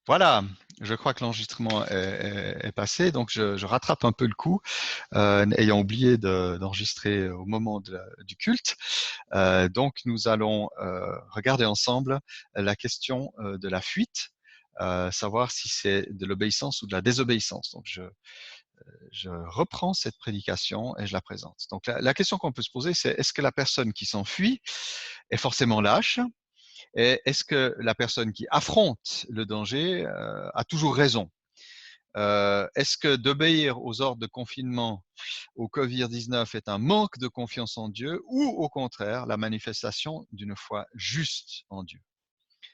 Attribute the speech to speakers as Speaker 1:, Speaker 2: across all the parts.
Speaker 1: Voilà, je crois que l'enregistrement est passé, donc je rattrape un peu le coup, ayant oublié d'enregistrer au moment du culte. Donc nous allons regarder ensemble la question de la fuite, savoir si c'est de l'obéissance ou de la désobéissance. Donc je reprends cette prédication et je la présente. Donc la question qu'on peut se poser, c'est est-ce que la personne qui s'enfuit est forcément lâche? Et est-ce que la personne qui affronte le danger a toujours raison? Est-ce que d'obéir aux ordres de confinement au Covid-19 est un manque de confiance en Dieu ou au contraire la manifestation d'une foi juste en Dieu?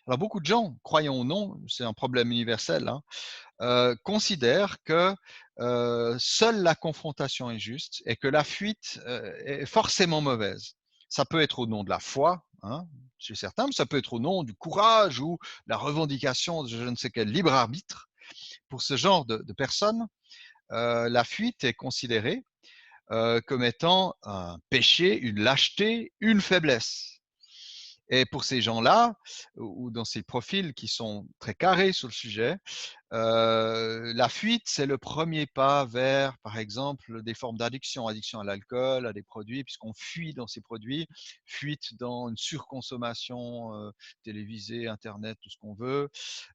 Speaker 1: Alors beaucoup de gens, croyons ou non, c'est un problème universel, hein, considèrent que seule la confrontation est juste et que la fuite est forcément mauvaise. Ça peut être au nom de la foi, hein, chez certains, mais ça peut être au nom du courage ou la revendication de je ne sais quel libre arbitre. Pour ce genre de personnes, la fuite est considérée comme étant un péché, une lâcheté, une faiblesse. Et pour ces gens-là, ou dans ces profils qui sont très carrés sur le sujet, la fuite, c'est le premier pas vers, par exemple, des formes d'addiction, addiction à l'alcool, à des produits, puisqu'on fuit dans ces produits, fuite dans une surconsommation télévisée, Internet, tout ce qu'on veut,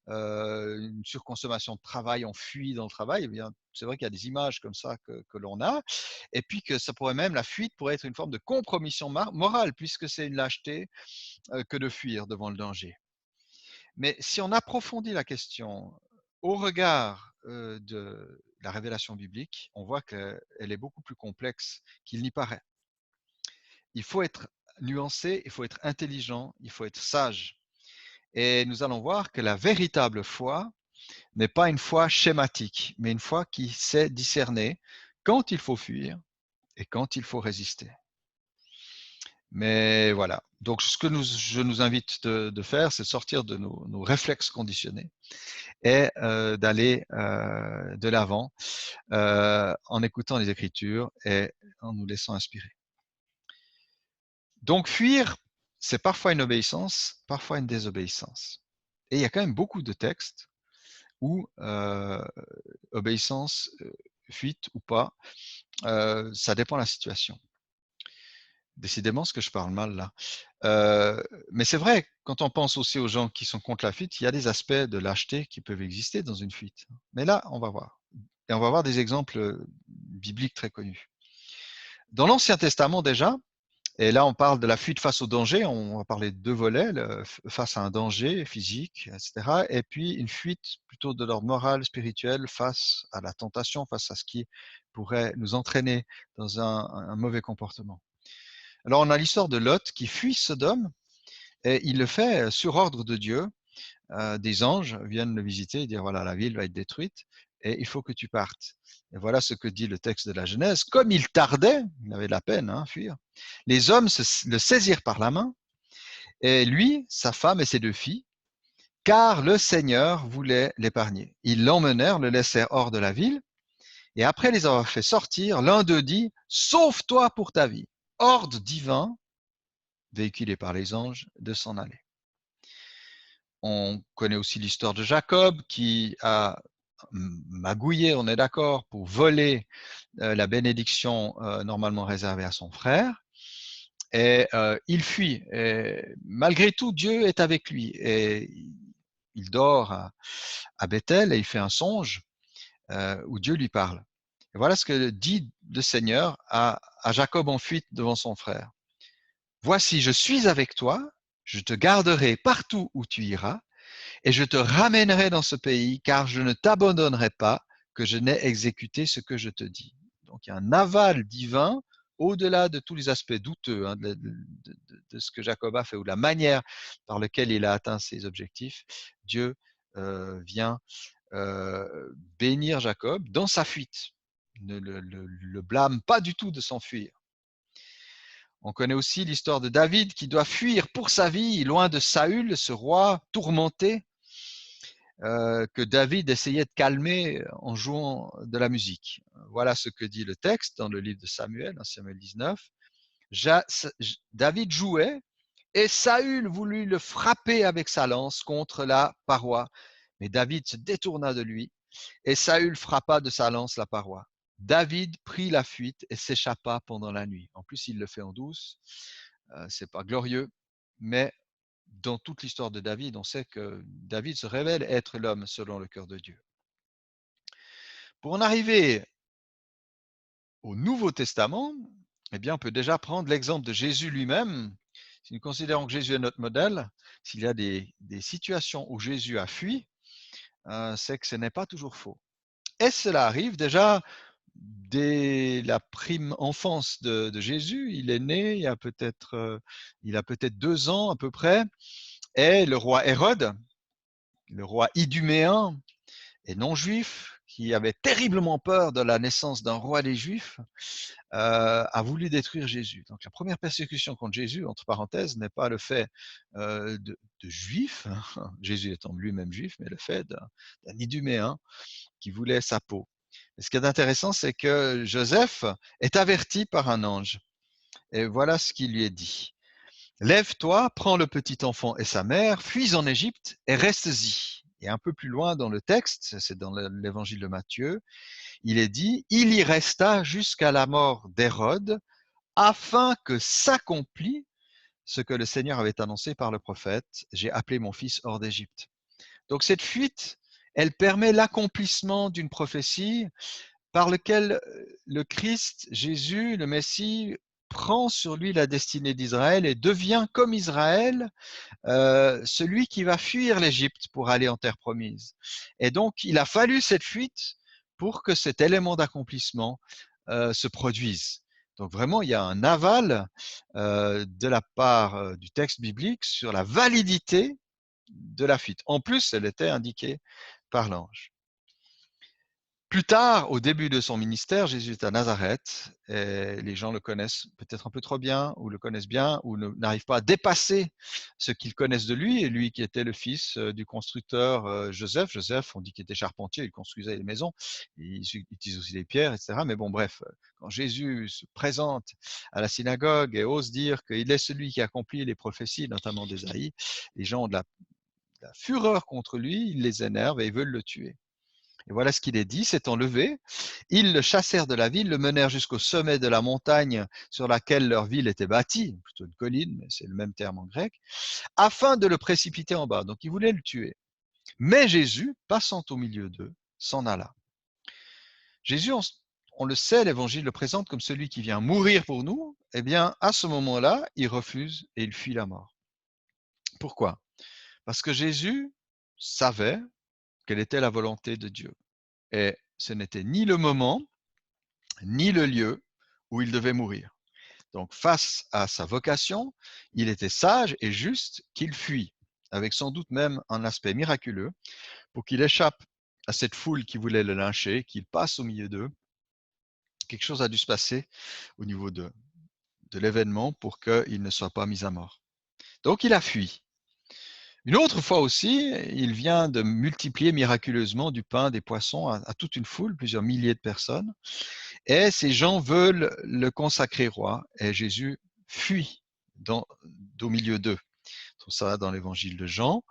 Speaker 1: une surconsommation de travail, on fuit dans le travail. Eh bien, c'est vrai qu'il y a des images comme ça que l'on a, et puis que ça pourrait même, la fuite pourrait être une forme de compromission morale, puisque c'est une lâcheté que de fuir devant le danger. Mais si on approfondit la question au regard de la révélation biblique, on voit qu'elle est beaucoup plus complexe qu'il n'y paraît. Il faut être nuancé, il faut être intelligent, il faut être sage. Et nous allons voir que la véritable foi n'est pas une foi schématique, mais une foi qui sait discerner quand il faut fuir et quand il faut résister. Mais voilà. Donc, ce que je nous invite de faire, c'est de sortir de nos réflexes conditionnés et d'aller de l'avant en écoutant les Écritures et en nous laissant inspirer. Donc, fuir, c'est parfois une obéissance, parfois une désobéissance. Et il y a quand même beaucoup de textes où obéissance, fuite ou pas, ça dépend de la situation. Décidément, ce que je parle mal là. Mais c'est vrai, quand on pense aussi aux gens qui sont contre la fuite, il y a des aspects de lâcheté qui peuvent exister dans une fuite. Mais là, on va voir. Et on va voir des exemples bibliques très connus. Dans l'Ancien Testament déjà, et là on parle de la fuite face au danger, on va parler de deux volets, face à un danger physique, etc. Et puis une fuite plutôt de l'ordre moral, spirituel, face à la tentation, face à ce qui pourrait nous entraîner dans un mauvais comportement. Alors on a l'histoire de Lot qui fuit Sodome et il le fait sur ordre de Dieu. Des anges viennent le visiter et dire voilà, la ville va être détruite et il faut que tu partes. Et voilà ce que dit le texte de la Genèse. Comme il tardait, il avait de la peine à fuir, les hommes le saisirent par la main et lui, sa femme et ses deux filles, car le Seigneur voulait l'épargner. Ils l'emmenèrent, le laissèrent hors de la ville et après les avoir fait sortir, l'un d'eux dit sauve-toi pour ta vie. Ordre divin véhiculé par les anges, de s'en aller. On connaît aussi l'histoire de Jacob qui a magouillé, on est d'accord, pour voler la bénédiction normalement réservée à son frère. Et il fuit. Et malgré tout, Dieu est avec lui. Et il dort à Bethel et il fait un songe où Dieu lui parle. Et voilà ce que dit le Seigneur à Jacob en fuite devant son frère. Voici, je suis avec toi, je te garderai partout où tu iras, et je te ramènerai dans ce pays, car je ne t'abandonnerai pas, que je n'ai exécuté ce que je te dis. Donc il y a un aval divin, au-delà de tous les aspects douteux hein, de ce que Jacob a fait, ou de la manière par laquelle il a atteint ses objectifs. Dieu vient bénir Jacob dans sa fuite. Ne le blâme pas du tout de s'enfuir. On connaît aussi l'histoire de David qui doit fuir pour sa vie, loin de Saül, ce roi tourmenté que David essayait de calmer en jouant de la musique. Voilà ce que dit le texte dans le livre de Samuel, en Samuel 19. David jouait et Saül voulut le frapper avec sa lance contre la paroi. Mais David se détourna de lui, et Saül frappa de sa lance la paroi. David prit la fuite et s'échappa pendant la nuit. En plus, il le fait en douce. C'est pas glorieux, mais dans toute l'histoire de David, on sait que David se révèle être l'homme selon le cœur de Dieu. Pour en arriver au Nouveau Testament, eh bien, on peut déjà prendre l'exemple de Jésus lui-même. Si nous considérons que Jésus est notre modèle, s'il y a des situations où Jésus a fui, c'est que ce n'est pas toujours faux. Et cela arrive déjà dès la prime enfance de Jésus. Il est né, il a peut-être 2 ans à peu près, et le roi Hérode, le roi iduméen et non juif, qui avait terriblement peur de la naissance d'un roi des Juifs, a voulu détruire Jésus. Donc la première persécution contre Jésus, entre parenthèses, n'est pas le fait de Juifs, hein, Jésus étant lui-même juif, mais le fait d'un iduméen qui voulait sa peau. Et ce qui est intéressant, c'est que Joseph est averti par un ange. Et voilà ce qu'il lui est dit. Lève-toi, prends le petit enfant et sa mère, fuis en Égypte et restes-y. Et un peu plus loin dans le texte, c'est dans l'évangile de Matthieu, il est dit, il y resta jusqu'à la mort d'Hérode, afin que s'accomplisse ce que le Seigneur avait annoncé par le prophète, j'ai appelé mon fils hors d'Égypte. Donc cette fuite, elle permet l'accomplissement d'une prophétie par laquelle le Christ, Jésus, le Messie, prend sur lui la destinée d'Israël et devient comme Israël celui qui va fuir l'Égypte pour aller en terre promise. Et donc, il a fallu cette fuite pour que cet élément d'accomplissement se produise. Donc vraiment, il y a un aval de la part du texte biblique sur la validité de la fuite. En plus, elle était indiquée par l'ange. Plus tard, au début de son ministère, Jésus est à Nazareth et les gens le connaissent peut-être un peu trop bien ou le connaissent bien ou n'arrivent pas à dépasser ce qu'ils connaissent de lui, et lui qui était le fils du constructeur Joseph. Joseph, on dit qu'il était charpentier, il construisait les maisons, il utilise aussi les pierres, etc. Mais bon, bref, quand Jésus se présente à la synagogue et ose dire qu'il est celui qui accomplit les prophéties, notamment d'Ésaïe, les gens ont de la fureur contre lui, ils les énervent et ils veulent le tuer. Et voilà ce qu'il est dit, s'étant levé, ils le chassèrent de la ville, le menèrent jusqu'au sommet de la montagne sur laquelle leur ville était bâtie, plutôt une colline, mais c'est le même terme en grec, afin de le précipiter en bas. Donc ils voulaient le tuer. Mais Jésus, passant au milieu d'eux, s'en alla. Jésus, on le sait, l'Évangile le présente comme celui qui vient mourir pour nous. Eh bien, à ce moment-là, il refuse et il fuit la mort. Pourquoi? Parce que Jésus savait quelle était la volonté de Dieu. Et ce n'était ni le moment, ni le lieu où il devait mourir. Donc face à sa vocation, il était sage et juste qu'il fuit, avec sans doute même un aspect miraculeux, pour qu'il échappe à cette foule qui voulait le lyncher, qu'il passe au milieu d'eux. Quelque chose a dû se passer au niveau de l'événement pour qu'il ne soit pas mis à mort. Donc il a fui. Une autre fois aussi, il vient de multiplier miraculeusement du pain, des poissons à toute une foule, plusieurs milliers de personnes. Et ces gens veulent le consacrer roi. Et Jésus fuit au milieu d'eux. On trouve ça dans l'évangile de Jean.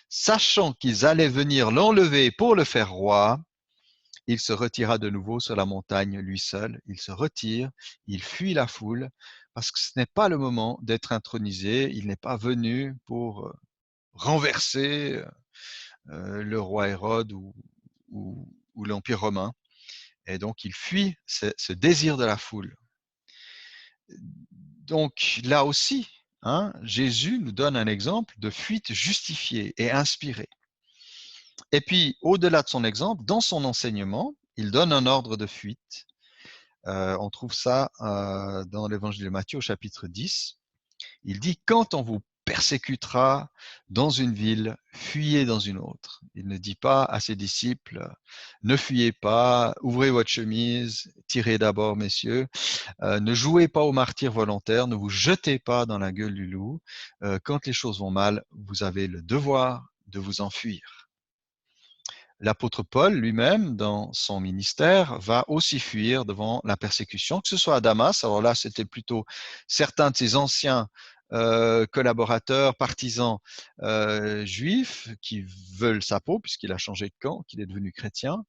Speaker 1: Sachant qu'ils allaient venir l'enlever pour le faire roi, il se retira de nouveau sur la montagne, lui seul. Il se retire, il fuit la foule, parce que ce n'est pas le moment d'être intronisé. Il n'est pas venu pour renverser le roi Hérode ou l'Empire romain. Et donc, il fuit ce désir de la foule. Donc, là aussi, hein, Jésus nous donne un exemple de fuite justifiée et inspirée. Et puis, au-delà de son exemple, dans son enseignement, il donne un ordre de fuite. On trouve ça dans l'évangile de Matthieu au chapitre 10. Il dit, quand on vous persécutera dans une ville, fuyez dans une autre. Il ne dit pas à ses disciples, ne fuyez pas, ouvrez votre chemise, tirez d'abord, messieurs, ne jouez pas au martyr volontaire, ne vous jetez pas dans la gueule du loup. Quand les choses vont mal, vous avez le devoir de vous enfuir. L'apôtre Paul lui-même, dans son ministère, va aussi fuir devant la persécution, que ce soit à Damas. Alors là, c'était plutôt certains de ses anciens collaborateurs, partisans juifs qui veulent sa peau puisqu'il a changé de camp, qu'il est devenu chrétien.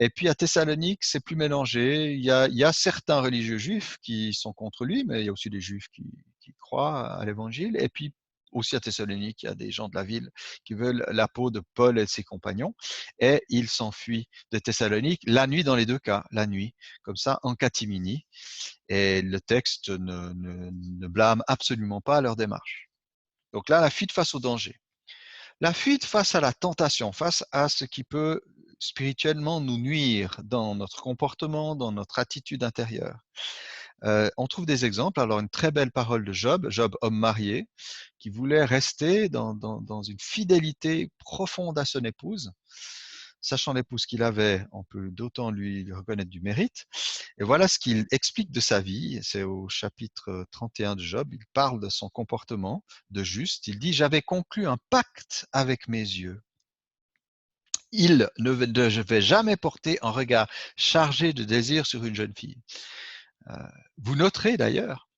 Speaker 1: Et puis à Thessalonique, c'est plus mélangé. Il y a certains religieux juifs qui sont contre lui, mais il y a aussi des juifs qui croient à l'évangile. Et puis aussi à Thessalonique, il y a des gens de la ville qui veulent la peau de Paul et de ses compagnons. Et il s'enfuit de Thessalonique la nuit dans les deux cas, la nuit, comme ça, en catimini. Et le texte ne blâme absolument pas leur démarche. Donc là, la fuite face au danger. La fuite face à la tentation, face à ce qui peut spirituellement nous nuire dans notre comportement, dans notre attitude intérieure. On trouve des exemples. Alors, une très belle parole de Job, Job, homme marié, qui voulait rester dans une fidélité profonde à son épouse. Sachant l'épouse qu'il avait, on peut d'autant lui reconnaître du mérite. Et voilà ce qu'il explique de sa vie. C'est au chapitre 31 de Job. Il parle de son comportement de juste. Il dit, j'avais conclu un pacte avec mes yeux. Il ne vais jamais porter un regard chargé de désir sur une jeune fille. Vous noterez d'ailleurs,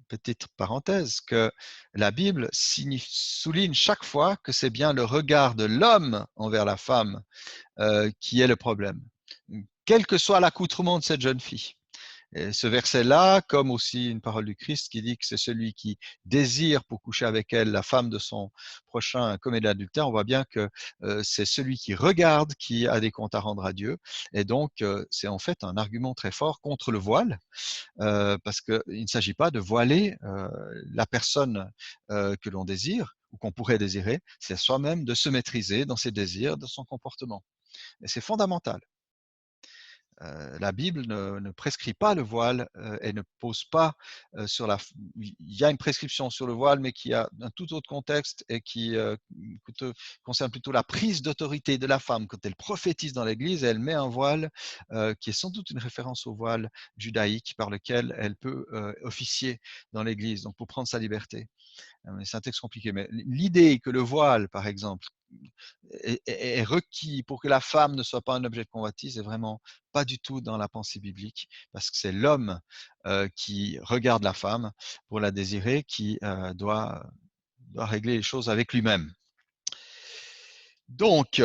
Speaker 1: petite parenthèse, que la Bible souligne chaque fois que c'est bien le regard de l'homme envers la femme qui est le problème, quel que soit l'accoutrement de cette jeune fille. Et ce verset-là, comme aussi une parole du Christ qui dit que c'est celui qui désire pour coucher avec elle la femme de son prochain commet l'adultère, on voit bien que c'est celui qui regarde qui a des comptes à rendre à Dieu. Et donc, c'est en fait un argument très fort contre le voile, parce qu'il ne s'agit pas de voiler la personne que l'on désire ou qu'on pourrait désirer, c'est soi-même de se maîtriser dans ses désirs, dans son comportement. Et c'est fondamental. La Bible ne prescrit pas le voile et ne pose pas sur la. Il y a une prescription sur le voile, mais qui a un tout autre contexte et qui concerne plutôt la prise d'autorité de la femme quand elle prophétise dans l'Église. Elle met un voile qui est sans doute une référence au voile judaïque par lequel elle peut officier dans l'Église, donc pour prendre sa liberté. C'est un texte compliqué, mais l'idée que le voile, par exemple, est requis pour que la femme ne soit pas un objet de convoitise est vraiment pas du tout dans la pensée biblique, parce que c'est l'homme qui regarde la femme pour la désirer qui doit régler les choses avec lui-même. Donc,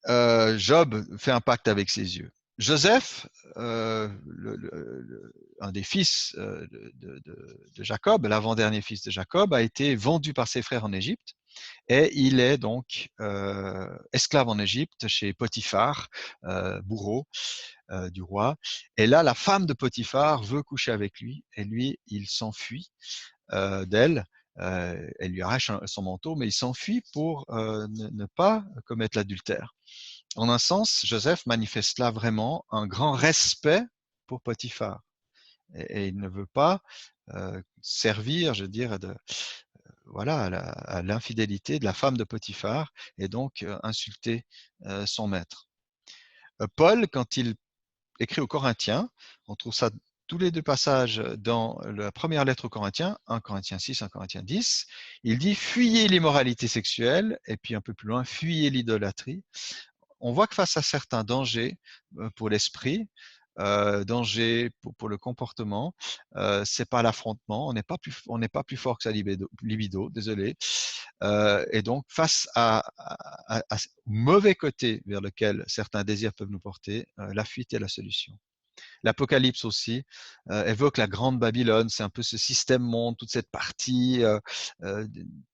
Speaker 1: Job fait un pacte avec ses yeux. Joseph, un des fils de Jacob, l'avant-dernier fils de Jacob, a été vendu par ses frères en Égypte. Et il est donc esclave en Égypte chez Potiphar, bourreau du roi. Et là, la femme de Potiphar veut coucher avec lui, et lui, il s'enfuit d'elle. Elle lui arrache son manteau, mais il s'enfuit pour ne pas commettre l'adultère. En un sens, Joseph manifeste là vraiment un grand respect pour Potiphar. Et il ne veut pas servir, je veux dire, voilà, à l'infidélité de la femme de Potiphar et donc insulter son maître. Paul, quand il écrit aux Corinthiens, on trouve ça tous les deux passages dans la première lettre aux Corinthiens, 1 Corinthiens 6, 1 Corinthiens 10, il dit « Fuyez l'immoralité sexuelle » et puis un peu plus loin « Fuyez l'idolâtrie ». On voit que face à certains dangers pour l'esprit, danger pour le comportement, c'est pas l'affrontement, on n'est pas plus fort que sa libido, désolé. Et donc face à ce mauvais côté vers lequel certains désirs peuvent nous porter, la fuite est la solution. L'Apocalypse aussi évoque la grande Babylone, c'est un peu ce système monde, toute cette partie,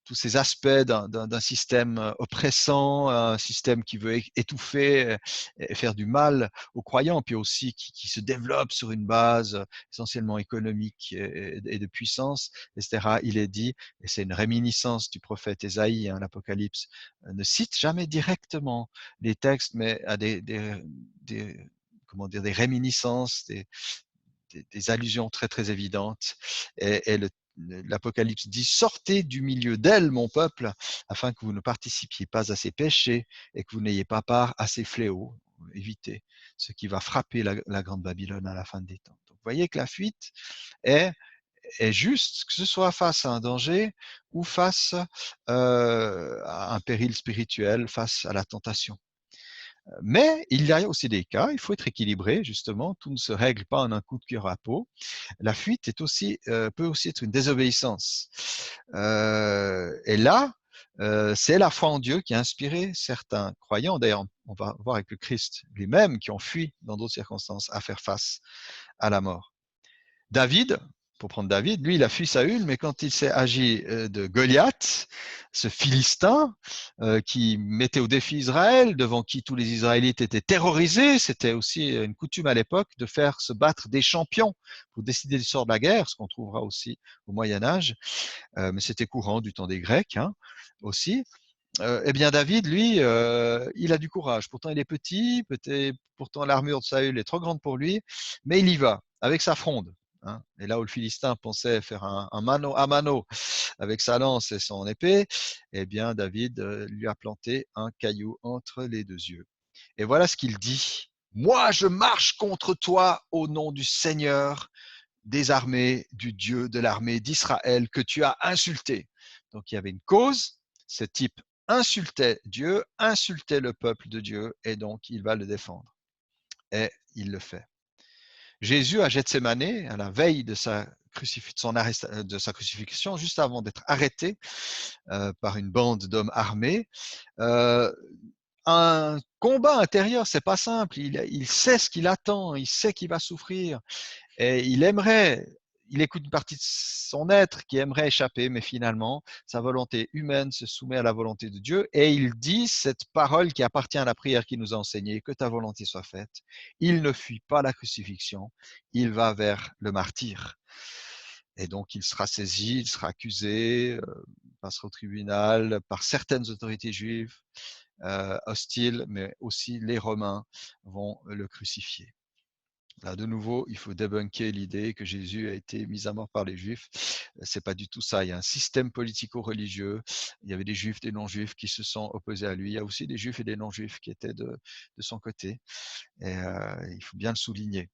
Speaker 1: tous ces aspects d'un système oppressant, un système qui veut étouffer et faire du mal aux croyants, puis aussi qui se développe sur une base essentiellement économique et de puissance, etc. Il est dit, et c'est une réminiscence du prophète Ésaïe, hein, l'Apocalypse ne cite jamais directement les textes, mais à comment dire, des réminiscences, des allusions très très évidentes. Et l'Apocalypse dit « Sortez du milieu d'elle, mon peuple, afin que vous ne participiez pas à ses péchés et que vous n'ayez pas part à ses fléaux. » Évitez ce qui va frapper la grande Babylone à la fin des temps. Donc, vous voyez que la fuite est juste, que ce soit face à un danger ou face à un péril spirituel, face à la tentation. Mais il y a aussi des cas, il faut être équilibré, justement, tout ne se règle pas en un coup de cuir à peau. La fuite est aussi, peut aussi être une désobéissance. Et là, c'est la foi en Dieu qui a inspiré certains croyants, d'ailleurs on va voir avec le Christ lui-même, qui ont fui dans d'autres circonstances à faire face à la mort. David, pour prendre David, lui, il a fui Saül, mais quand il s'est agi de Goliath, ce Philistin qui mettait au défi Israël, devant qui tous les Israélites étaient terrorisés, c'était aussi une coutume à l'époque de faire se battre des champions pour décider du sort de la guerre, ce qu'on trouvera aussi au Moyen Âge, mais c'était courant du temps des Grecs hein, aussi. Eh bien David, lui, il a du courage. Pourtant, il est petit, pourtant l'armure de Saül est trop grande pour lui, mais il y va avec sa fronde. Hein. Et là où le Philistin pensait faire un mano à mano avec sa lance et son épée, eh bien David lui a planté un caillou entre les deux yeux. Et voilà ce qu'il dit. Moi, je marche contre toi au nom du Seigneur des armées, du Dieu de l'armée d'Israël que tu as insulté. Donc il y avait une cause, ce type insultait Dieu, insultait le peuple de Dieu, et donc il va le défendre. Et il le fait. Jésus à Gethsemane, à la veille de sa crucifixion, juste avant d'être arrêté par une bande d'hommes armés, un combat intérieur, c'est pas simple. Il sait ce qu'il attend, il sait qu'il va souffrir, et il écoute une partie de son être qui aimerait échapper, mais finalement, sa volonté humaine se soumet à la volonté de Dieu et il dit cette parole qui appartient à la prière qu'il nous a enseignée, que ta volonté soit faite. Il ne fuit pas la crucifixion, il va vers le martyr. Et donc, il sera saisi, il sera accusé, passera au tribunal par certaines autorités juives hostiles, mais aussi les Romains vont le crucifier. Là, de nouveau, il faut débunker l'idée que Jésus a été mis à mort par les Juifs. C'est pas du tout ça. Il y a un système politico-religieux. Il y avait des Juifs, des non-Juifs qui se sont opposés à lui. Il y a aussi des Juifs et des non-Juifs qui étaient de son côté. Et il faut bien le souligner.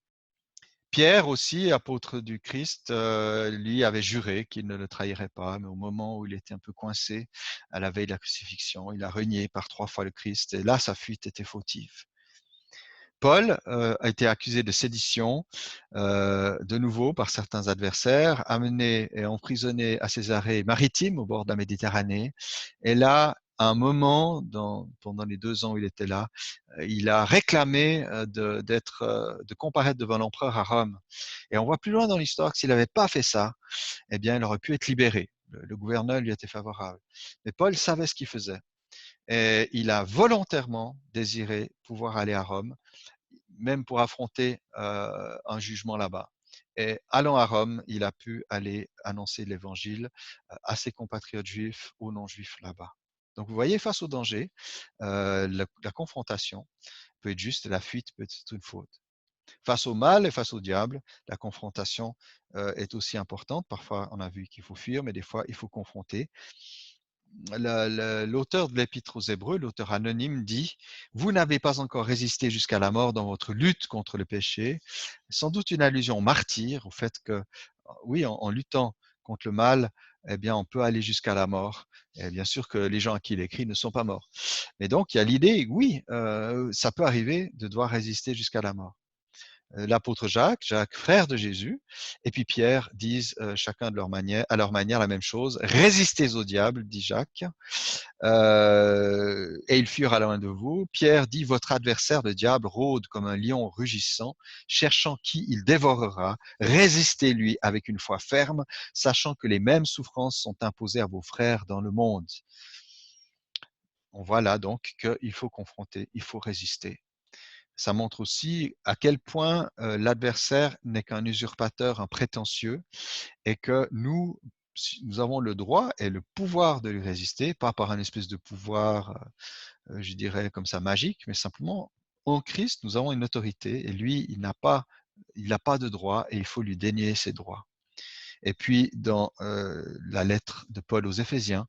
Speaker 1: Pierre aussi, apôtre du Christ, lui avait juré qu'il ne le trahirait pas, mais au moment où il était un peu coincé, à la veille de la crucifixion, il a renié par 3 fois le Christ. Et là, sa fuite était fautive. Paul a été accusé de sédition, de nouveau par certains adversaires, amené et emprisonné à Césarée maritime au bord de la Méditerranée. Et là, à un moment, pendant les 2 ans où il était là, il a réclamé de comparaître devant l'empereur à Rome. Et on voit plus loin dans l'histoire que s'il n'avait pas fait ça, eh bien, il aurait pu être libéré. Le gouverneur lui était favorable. Mais Paul savait ce qu'il faisait. Et il a volontairement désiré pouvoir aller à Rome même pour affronter un jugement là-bas. Et allant à Rome, il a pu aller annoncer l'évangile à ses compatriotes juifs, aux non-juifs là-bas. Donc vous voyez, face au danger, la confrontation peut être juste, la fuite peut être une faute. Face au mal et face au diable, la confrontation est aussi importante. Parfois, on a vu qu'il faut fuir, mais des fois, il faut confronter. L'auteur de l'Épître aux Hébreux, l'auteur anonyme, dit « Vous n'avez pas encore résisté jusqu'à la mort dans votre lutte contre le péché ». Sans doute une allusion au martyr, au fait que, oui, en luttant contre le mal, eh bien, on peut aller jusqu'à la mort. Et bien sûr que les gens à qui il écrit ne sont pas morts. Mais donc, il y a l'idée, oui, ça peut arriver de devoir résister jusqu'à la mort. L'apôtre Jacques, frère de Jésus, et puis Pierre disent chacun de à leur manière la même chose. Résistez au diable, dit Jacques, et il fuira loin de vous. Pierre dit, votre adversaire, le diable, rôde comme un lion rugissant, cherchant qui il dévorera. Résistez-lui avec une foi ferme, sachant que les mêmes souffrances sont imposées à vos frères dans le monde. On voit là donc qu'il faut confronter, il faut résister. Ça montre aussi à quel point l'adversaire n'est qu'un usurpateur, un prétentieux, et que nous avons le droit et le pouvoir de lui résister, pas par un espèce de pouvoir, je dirais comme ça, magique, mais simplement, en Christ, nous avons une autorité, et lui, il n'a pas de droit, et il faut lui dénier ses droits. Et puis, dans la lettre de Paul aux Éphésiens,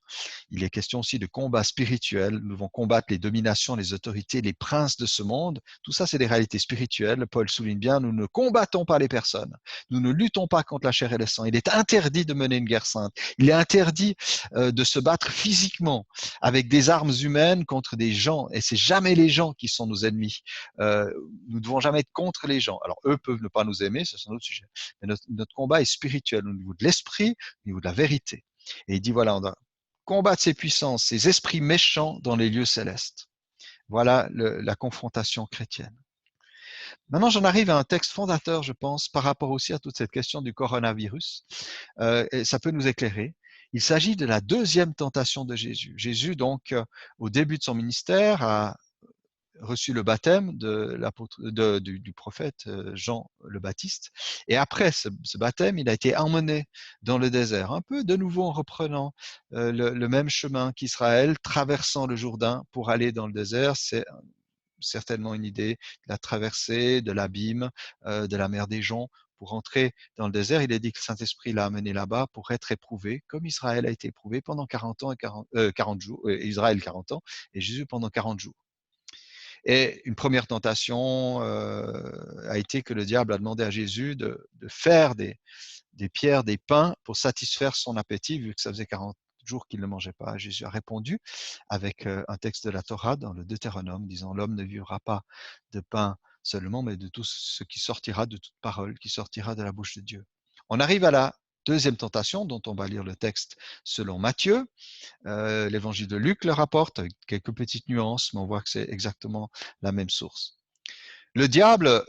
Speaker 1: il est question aussi de combat spirituel. Nous devons combattre les dominations, les autorités, les princes de ce monde. Tout ça, c'est des réalités spirituelles. Paul souligne bien, nous ne combattons pas les personnes. Nous ne luttons pas contre la chair et le sang. Il est interdit de mener une guerre sainte. Il est interdit de se battre physiquement avec des armes humaines contre des gens. Et c'est jamais les gens qui sont nos ennemis. Nous ne devons jamais être contre les gens. Alors, eux peuvent ne pas nous aimer, c'est un autre sujet. Mais notre combat est spirituel au niveau de l'esprit, au niveau de la vérité. Et il dit, voilà, on doit combattre ces puissances, ces esprits méchants dans les lieux célestes. Voilà la confrontation chrétienne. Maintenant, j'en arrive à un texte fondateur, je pense, par rapport aussi à toute cette question du coronavirus. Et ça peut nous éclairer. Il s'agit de la deuxième tentation de Jésus. Jésus, donc, au début de son ministère, a reçu le baptême du prophète Jean le Baptiste. Et après ce baptême, il a été emmené dans le désert, un peu de nouveau en reprenant le même chemin qu'Israël, traversant le Jourdain pour aller dans le désert. C'est certainement une idée de la traversée, de l'abîme, de la mer des Joncs. Pour entrer dans le désert, il est dit que le Saint-Esprit l'a amené là-bas pour être éprouvé, comme Israël a été éprouvé pendant 40 ans et 40 jours, Israël 40 ans, et Jésus pendant 40 jours. Et une première tentation a été que le diable a demandé à Jésus de faire des pierres, des pains pour satisfaire son appétit, vu que ça faisait 40 jours qu'il ne mangeait pas. Jésus a répondu avec un texte de la Torah dans le Deutéronome, disant « L'homme ne vivra pas de pain seulement, mais de tout ce qui sortira, de toute parole qui sortira de la bouche de Dieu. » On arrive à la deuxième tentation, dont on va lire le texte selon Matthieu. L'évangile de Luc le rapporte avec quelques petites nuances, mais on voit que c'est exactement la même source. Le diable,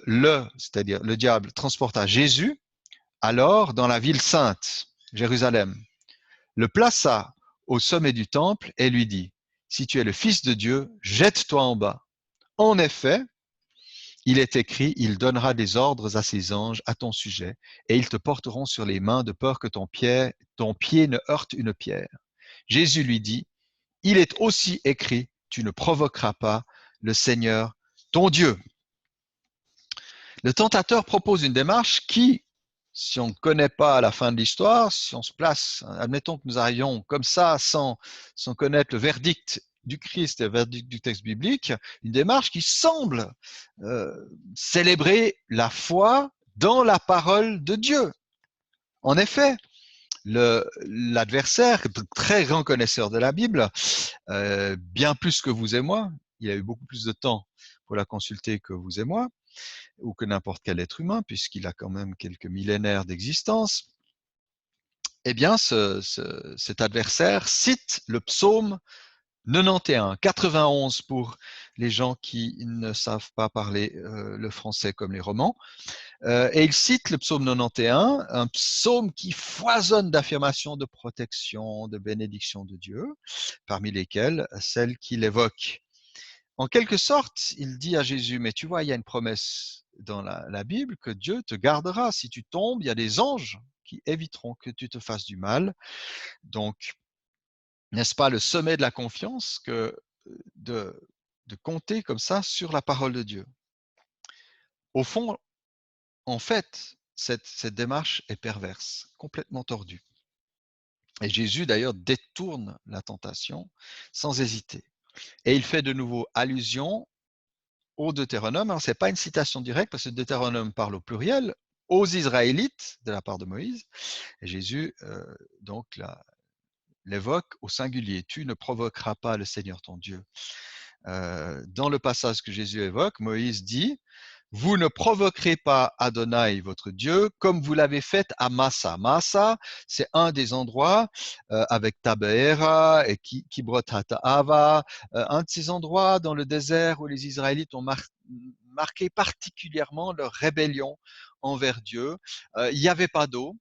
Speaker 1: c'est-à-dire le diable transporta Jésus alors dans la ville sainte, Jérusalem, le plaça au sommet du temple et lui dit, si tu es le Fils de Dieu, jette-toi en bas. En effet, il est écrit, il donnera des ordres à ses anges à ton sujet, et ils te porteront sur les mains de peur que ton pied ne heurte une pierre. Jésus lui dit, il est aussi écrit, tu ne provoqueras pas le Seigneur, ton Dieu. Le tentateur propose une démarche qui, si on ne connaît pas la fin de l'histoire, si on se place, admettons que nous arrivions comme ça sans connaître le verdict du Christ et le verdict du texte biblique, une démarche qui semble célébrer la foi dans la parole de Dieu. En effet, l'adversaire, très grand connaisseur de la Bible, bien plus que vous et moi, il a eu beaucoup plus de temps pour la consulter que vous et moi, ou que n'importe quel être humain, puisqu'il a quand même quelques millénaires d'existence, eh bien, cet adversaire cite le psaume 91, 91 pour les gens qui ne savent pas parler le français comme les romans. Et il cite le psaume 91, un psaume qui foisonne d'affirmations de protection, de bénédiction de Dieu, parmi lesquelles celle qu'il évoque. En quelque sorte, il dit à Jésus, mais tu vois, il y a une promesse dans la Bible que Dieu te gardera. Si tu tombes, il y a des anges qui éviteront que tu te fasses du mal. Donc, n'est-ce pas le sommet de la confiance que de, de compter comme ça sur la parole de Dieu? Au fond, en fait, cette démarche est perverse, complètement tordue. Et Jésus, d'ailleurs, détourne la tentation sans hésiter. Et il fait de nouveau allusion au Deutéronome. Alors, ce n'est pas une citation directe, parce que le Deutéronome parle au pluriel, aux Israélites, de la part de Moïse. Et Jésus, donc, l'évoque au singulier. Tu ne provoqueras pas le Seigneur ton Dieu. Dans le passage que Jésus évoque, Moïse dit, vous ne provoquerez pas Adonai, votre Dieu, comme vous l'avez fait à Massa. Massa, c'est un des endroits avec Tabeera et Kibrot Hataava, un de ces endroits dans le désert où les Israélites ont marqué particulièrement leur rébellion envers Dieu. Il n'y avait pas d'eau.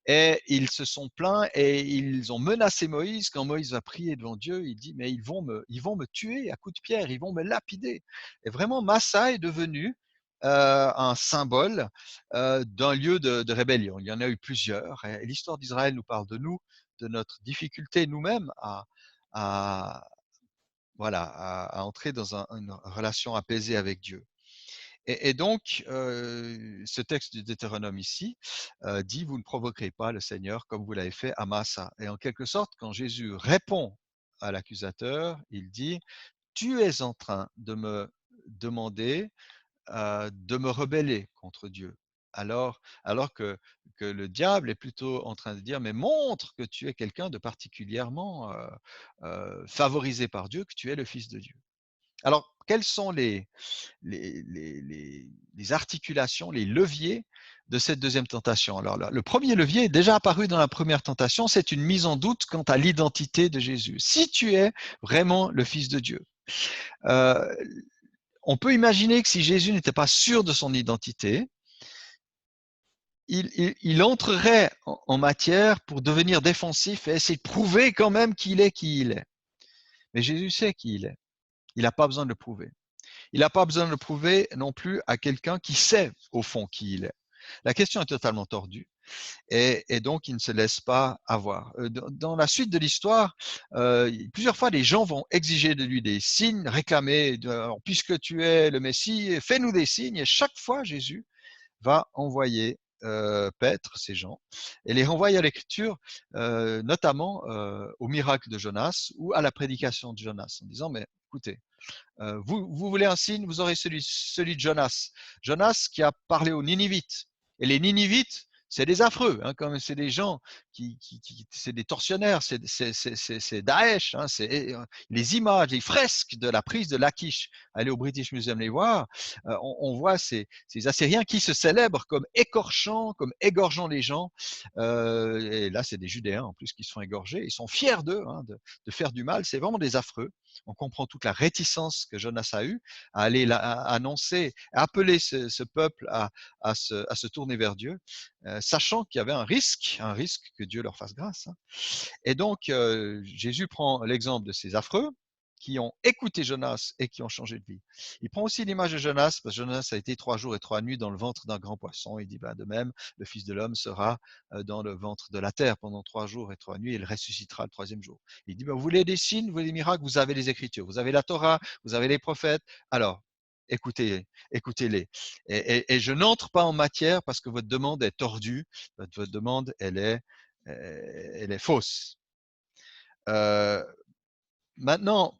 Speaker 1: Et ils se sont plaints et ils ont menacé Moïse. Quand Moïse va prier devant Dieu, il dit, mais ils vont me tuer à coups de pierre, ils vont me lapider. Et vraiment, Massa est devenu un symbole d'un lieu de rébellion. Il y en a eu plusieurs. Et l'histoire d'Israël nous parle de nous, de notre difficulté nous-mêmes à entrer dans une relation apaisée avec Dieu. Et donc, ce texte du Deutéronome ici dit « Vous ne provoquerez pas le Seigneur comme vous l'avez fait à Massa ». Et en quelque sorte, quand Jésus répond à l'accusateur, il dit « Tu es en train de me demander de me rebeller contre Dieu ». Alors que le diable est plutôt en train de dire « Mais montre que tu es quelqu'un de particulièrement favorisé par Dieu, que tu es le Fils de Dieu ». Alors, quels sont les articulations, les leviers de cette deuxième tentation? Alors, le premier levier est déjà apparu dans la première tentation, c'est une mise en doute quant à l'identité de Jésus. Si tu es vraiment le Fils de Dieu, euh, on peut imaginer que si Jésus n'était pas sûr de son identité, il entrerait en matière pour devenir défensif et essayer de prouver quand même qu'il est qui il est. Mais Jésus sait qui il est. Il n'a pas besoin de le prouver. Il n'a pas besoin de le prouver non plus à quelqu'un qui sait au fond qui il est. La question est totalement tordue et donc il ne se laisse pas avoir. Dans la suite de l'histoire, plusieurs fois les gens vont exiger de lui des signes, réclamer, puisque tu es le Messie, fais-nous des signes. Et chaque fois, Jésus va envoyer paître ces gens et les renvoyer à l'écriture, notamment au miracle de Jonas ou à la prédication de Jonas, en disant, mais écoutez, vous voulez un signe, vous aurez celui de Jonas. Jonas qui a parlé aux Ninivites. Et les Ninivites, c'est des affreux, hein, comme c'est des gens c'est des tortionnaires, c'est Daesh, hein, c'est les images, les fresques de la prise de Lachish. Allez au British Museum les voir, on voit ces Assyriens qui se célèbrent comme écorchant, comme égorgeant les gens. Et là, c'est des Judéens en plus qui se font égorger. Ils sont fiers d'eux, hein, de faire du mal. C'est vraiment des affreux. On comprend toute la réticence que Jonas a eue à aller annoncer, à appeler ce peuple à se tourner vers Dieu, sachant qu'il y avait un risque que Dieu leur fasse grâce. Hein. Et donc, Jésus prend l'exemple de ces affreux qui ont écouté Jonas et qui ont changé de vie. Il prend aussi l'image de Jonas, parce que Jonas a été 3 jours et 3 nuits dans le ventre d'un grand poisson. Il dit, ben, de même, le Fils de l'homme sera dans le ventre de la terre pendant 3 jours et 3 nuits, et il ressuscitera le 3e jour. Il dit, ben, vous voulez des signes, vous voulez des miracles, vous avez les Écritures, vous avez la Torah, vous avez les prophètes, alors écoutez-les. Et je n'entre pas en matière parce que votre demande est tordue, votre demande, elle est fausse. Maintenant,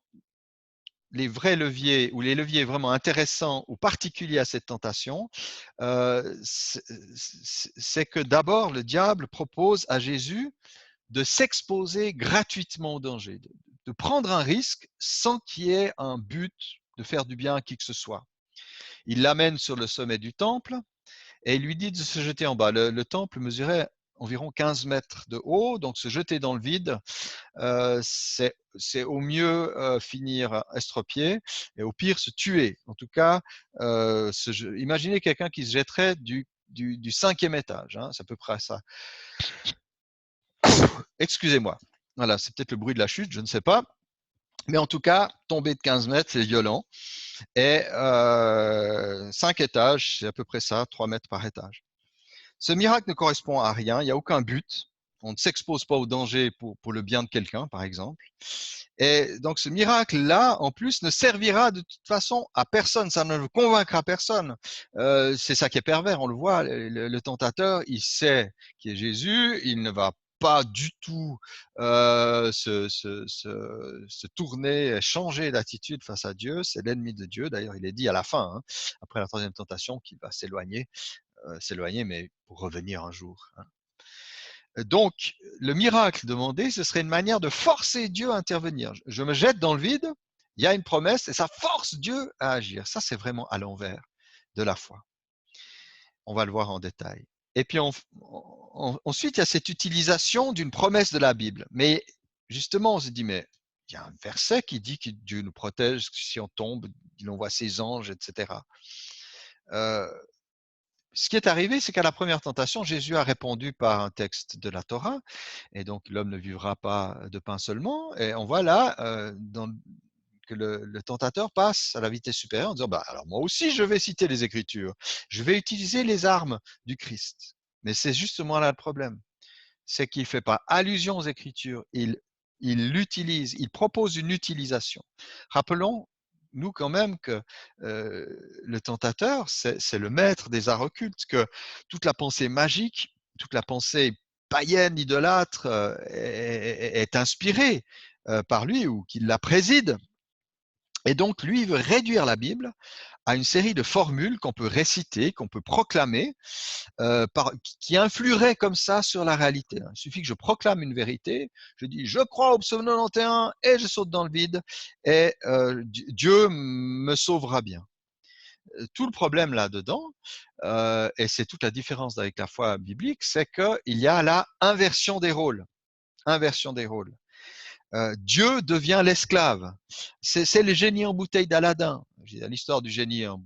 Speaker 1: les vrais leviers ou les leviers vraiment intéressants ou particuliers à cette tentation, c'est que d'abord, le diable propose à Jésus de s'exposer gratuitement au danger, de prendre un risque sans qu'il y ait un but de faire du bien à qui que ce soit. Il l'amène sur le sommet du temple et il lui dit de se jeter en bas. Le temple mesurait environ 15 mètres de haut, donc se jeter dans le vide, c'est au mieux finir estropié et au pire se tuer. En tout cas, imaginez quelqu'un qui se jetterait du 5e étage, hein, c'est à peu près ça. Excusez-moi. Voilà, c'est peut-être le bruit de la chute, je ne sais pas. Mais en tout cas, tomber de 15 mètres, c'est violent. Et 5 étages, c'est à peu près ça, 3 mètres par étage. Ce miracle ne correspond à rien, il n'y a aucun but. On ne s'expose pas au danger pour le bien de quelqu'un, par exemple. Et donc ce miracle-là, en plus, ne servira de toute façon à personne, ça ne convaincra personne. C'est ça qui est pervers, on le voit, le tentateur, il sait qui est Jésus, il ne va pas du tout se tourner, changer d'attitude face à Dieu, c'est l'ennemi de Dieu. D'ailleurs, il est dit à la fin, hein, après la 3e tentation, qu'il va s'éloigner, mais pour revenir un jour. Hein. Donc, le miracle demandé, ce serait une manière de forcer Dieu à intervenir. Je me jette dans le vide, il y a une promesse et ça force Dieu à agir. Ça, c'est vraiment à l'envers de la foi. On va le voir en détail. Et puis ensuite, il y a cette utilisation d'une promesse de la Bible. Mais justement, on se dit, mais il y a un verset qui dit que Dieu nous protège si on tombe, il envoie ses anges, etc. Ce qui est arrivé, c'est qu'à la première tentation, Jésus a répondu par un texte de la Torah, et donc l'homme ne vivra pas de pain seulement. Et on voit là que le tentateur passe à la vitesse supérieure en disant, bah, alors moi aussi je vais citer les Écritures, je vais utiliser les armes du Christ. Mais c'est justement là le problème, c'est qu'il ne fait pas allusion aux Écritures, il l'utilise, il propose une utilisation. Rappelons nous quand même que le tentateur, c'est le maître des arts occultes, que toute la pensée magique, toute la pensée païenne, idolâtre, est inspirée par lui ou qu'il la préside. Et donc, lui, il veut réduire la Bible à une série de formules qu'on peut réciter, qu'on peut proclamer, qui influeraient comme ça sur la réalité. Il suffit que je proclame une vérité, je dis je crois au psaume 91 et je saute dans le vide et Dieu me sauvera bien. Tout le problème là-dedans, et c'est toute la différence avec la foi biblique, c'est qu'il y a la inversion des rôles. Inversion des rôles. Dieu devient l'esclave. C'est le génie en bouteille d'Aladin. L'histoire du génie en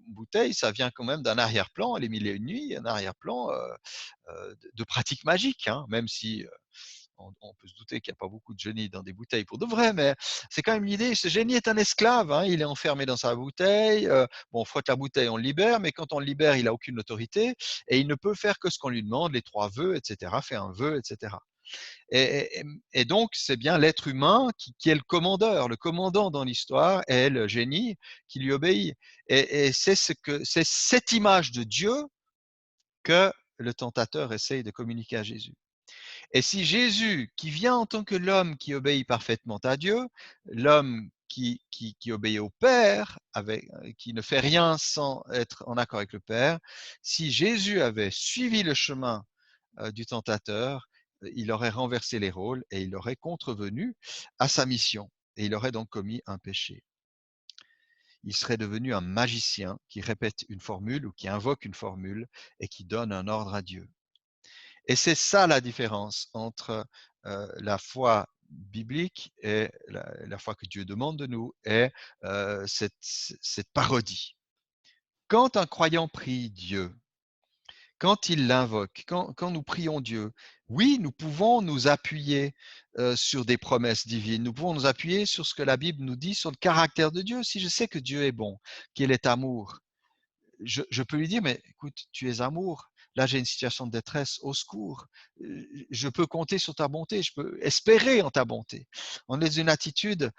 Speaker 1: bouteille, ça vient quand même d'un arrière-plan, les mille et une nuits, un arrière-plan de pratiques magiques, hein, même si on peut se douter qu'il n'y a pas beaucoup de génie dans des bouteilles pour de vrai, mais c'est quand même l'idée, ce génie est un esclave, hein, il est enfermé dans sa bouteille, bon, on frotte la bouteille, on le libère, mais quand on le libère, il n'a aucune autorité, et il ne peut faire que ce qu'on lui demande, les 3 vœux, etc., fait un vœu, etc. Et donc, c'est bien l'être humain qui est le commandeur. Le commandant dans l'histoire est le génie qui lui obéit. Et c'est cette image de Dieu que le tentateur essaye de communiquer à Jésus. Et si Jésus, qui vient en tant que l'homme qui obéit parfaitement à Dieu, l'homme qui obéit au Père, qui ne fait rien sans être en accord avec le Père, si Jésus avait suivi le chemin du tentateur, il aurait renversé les rôles et il aurait contrevenu à sa mission. Et il aurait donc commis un péché. Il serait devenu un magicien qui répète une formule ou qui invoque une formule et qui donne un ordre à Dieu. Et c'est ça la différence entre la foi biblique et la foi que Dieu demande de nous et cette parodie. Quand un croyant prie Dieu, quand il l'invoque, quand nous prions Dieu, oui, nous pouvons nous appuyer sur des promesses divines. Nous pouvons nous appuyer sur ce que la Bible nous dit sur le caractère de Dieu. Si je sais que Dieu est bon, qu'il est amour, je peux lui dire, mais écoute, tu es amour. Là, j'ai une situation de détresse, au secours. Je peux compter sur ta bonté, je peux espérer en ta bonté. On est dans une attitude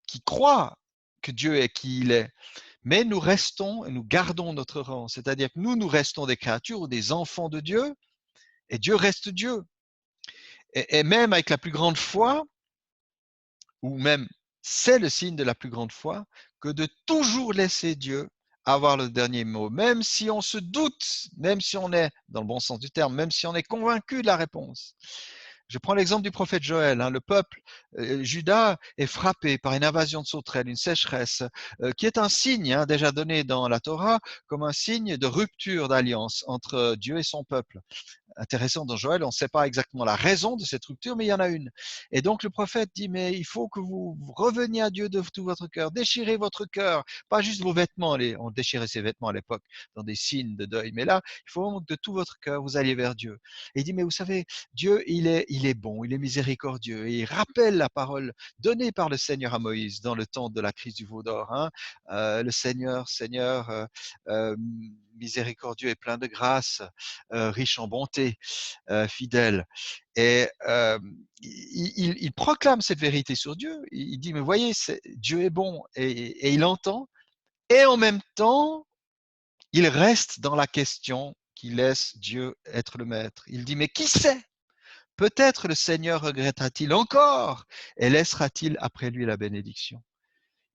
Speaker 1: qui croit que Dieu est qui il est. Mais nous restons et nous gardons notre rang. C'est-à-dire que nous restons des créatures ou des enfants de Dieu, et Dieu reste Dieu. Et même avec la plus grande foi, ou même c'est le signe de la plus grande foi, que de toujours laisser Dieu avoir le dernier mot, même si on se doute, même si on est, dans le bon sens du terme, même si on est convaincu de la réponse. Je prends l'exemple du prophète Joël. Le peuple, Juda, est frappé par une invasion de sauterelles, une sécheresse, qui est un signe déjà donné dans la Torah comme un signe de rupture d'alliance entre Dieu et son peuple. Intéressant dans Joël, on ne sait pas exactement la raison de cette rupture, mais il y en a une. Et donc le prophète dit, mais il faut que vous reveniez à Dieu de tout votre cœur, déchirez votre cœur, pas juste vos vêtements, on déchirait ses vêtements à l'époque dans des signes de deuil, mais là, il faut vraiment que de tout votre cœur, vous alliez vers Dieu. Et il dit, mais vous savez, Dieu, il est bon, il est miséricordieux, et il rappelle la parole donnée par le Seigneur à Moïse dans le temps de la crise du veau d'or. Le Seigneur, miséricordieux et plein de grâce, riche en bonté, fidèle. Et il proclame cette vérité sur Dieu. Il dit, mais voyez, Dieu est bon et il entend. Et en même temps, il reste dans la question qui laisse Dieu être le maître. Il dit, mais qui sait? Peut-être le Seigneur regrettera-t-il encore et laissera-t-il après lui la bénédiction.